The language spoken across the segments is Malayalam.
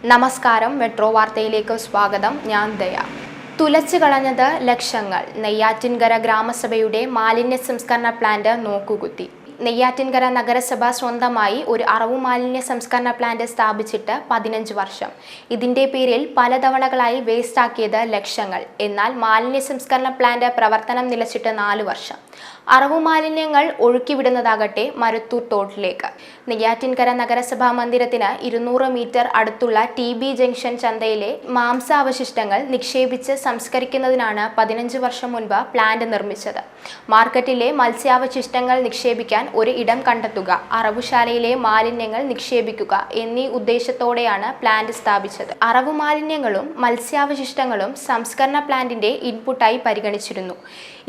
നമസ്കാരം, മെട്രോ വാർത്തയിലേക്ക് സ്വാഗതം. ഞാൻ ദയ. തുലച്ചു കളഞ്ഞത് ലക്ഷങ്ങൾ. നെയ്യാറ്റിൻകര ഗ്രാമസഭയുടെ മാലിന്യ സംസ്കരണ പ്ലാന്റ് നോക്കുകുത്തി. നെയ്യാറ്റിൻകര നഗരസഭ സ്വന്തമായി ഒരു അറവു മാലിന്യ സംസ്കരണ പ്ലാന്റ് സ്ഥാപിച്ചിട്ട് 15 വർഷം. ഇതിന്റെ പേരിൽ പലതവണകളായി വേസ്റ്റാക്കിയത് ലക്ഷങ്ങൾ. എന്നാൽ മാലിന്യ സംസ്കരണ പ്ലാന്റ് പ്രവർത്തനം നിലച്ചിട്ട് 4 വർഷം. അറവു മാലിന്യങ്ങൾ ഒഴുക്കിവിടുന്നതാകട്ടെ മരുത്തൂർ തോട്ടിലേക്ക്. നെയ്യാറ്റിൻകര നഗരസഭാ മന്ദിരത്തിന് 200 മീറ്റർ അടുത്തുള്ള TB ജംഗ്ഷൻ ചന്തയിലെ മാംസാവശിഷ്ടങ്ങൾ നിക്ഷേപിച്ച് സംസ്കരിക്കുന്നതിനാണ് 15 വർഷം മുൻപ് പ്ലാന്റ് നിർമ്മിച്ചത്. മാർക്കറ്റിലെ മത്സ്യാവശിഷ്ടങ്ങൾ നിക്ഷേപിക്കാൻ ഒരു ഇടം കണ്ടെത്തുക, അറവുശാലയിലെ മാലിന്യങ്ങൾ നിക്ഷേപിക്കുക എന്നീ ഉദ്ദേശത്തോടെയാണ് പ്ലാന്റ് സ്ഥാപിച്ചത്. അറവു മാലിന്യങ്ങളും മത്സ്യാവശിഷ്ടങ്ങളും സംസ്കരണ പ്ലാന്റിന്റെ ഇൻപുട്ടായി പരിഗണിച്ചിരുന്നു.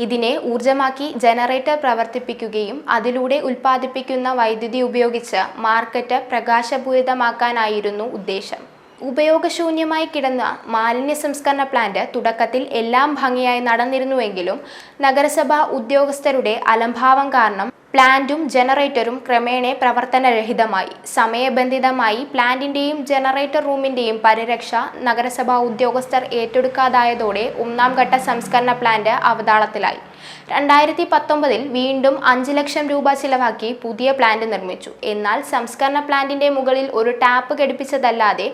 ഇതിനെ ഊർജ്ജമാക്കി ജനറേറ്റർ പ്രവർത്തിപ്പിക്കുകയും അതിലൂടെ ഉൽപ്പാദിപ്പിക്കുന്ന വൈദ്യുതി ഉപയോഗിച്ച് മാർക്കറ്റ് പ്രകാശപൂരിതമാക്കാനായിരുന്നു ഉദ്ദേശം. ഉപയോഗശൂന്യമായി കിടന്ന മാലിന്യ സംസ്കരണ പ്ലാന്റ് തുടക്കത്തിൽ എല്ലാം ഭംഗിയായി നടന്നിരുന്നുവെങ്കിലും നഗരസഭാ ഉദ്യോഗസ്ഥരുടെ അലംഭാവം കാരണം പ്ലാന്റും ജനറേറ്ററും ക്രമേണ പ്രവർത്തനരഹിതമായി. സമയബന്ധിതമായി പ്ലാന്റിന്റെയും ജനറേറ്റർ റൂമിന്റെയും പരിരക്ഷ നഗരസഭാ ഉദ്യോഗസ്ഥർ ഏറ്റെടുക്കാതായതോടെ 1ാം ഘട്ട സംസ്കരണ പ്ലാന്റ് അവതാളത്തിലായി. 2019 വീണ്ടും 5 ലക്ഷം രൂപ ചിലവാക്കി പുതിയ പ്ലാന്റ് നിർമ്മിച്ചു. എന്നാൽ സംസ്കരണ പ്ലാന്റിന്റെ മുകളിൽ ഒരു ടാപ്പ് ഘടിപ്പിച്ചതല്ലാതെ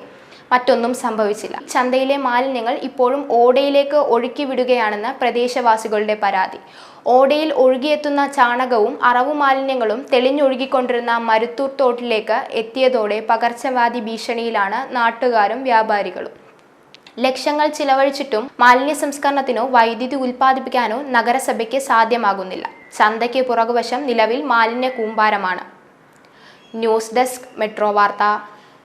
മറ്റൊന്നും സംഭവിച്ചില്ല. ചന്തയിലെ മാലിന്യങ്ങൾ ഇപ്പോഴും ഓടയിലേക്ക് ഒഴുക്കി വിടുകയാണെന്ന് പ്രദേശവാസികളുടെ പരാതി. ഓടയിൽ ഒഴുകിയെത്തുന്ന ചാണകവും അറവു മാലിന്യങ്ങളും തെളിഞ്ഞൊഴുകിക്കൊണ്ടിരുന്ന മരുത്തൂർ തോട്ടിലേക്ക് എത്തിയതോടെ പകർച്ചവ്യാധി ഭീഷണിയിലാണ് നാട്ടുകാരും വ്യാപാരികളും. ലക്ഷങ്ങൾ ചിലവഴിച്ചിട്ടും മാലിന്യ സംസ്കരണത്തിനോ വൈദ്യുതി ഉൽപ്പാദിപ്പിക്കാനോ നഗരസഭയ്ക്ക് സാധ്യമാകുന്നില്ല. ചന്തയ്ക്ക് പുറകുവശം നിലവിൽ മാലിന്യ കൂമ്പാരമാണ്. ന്യൂസ് ഡെസ്ക്, മെട്രോ വാർത്ത.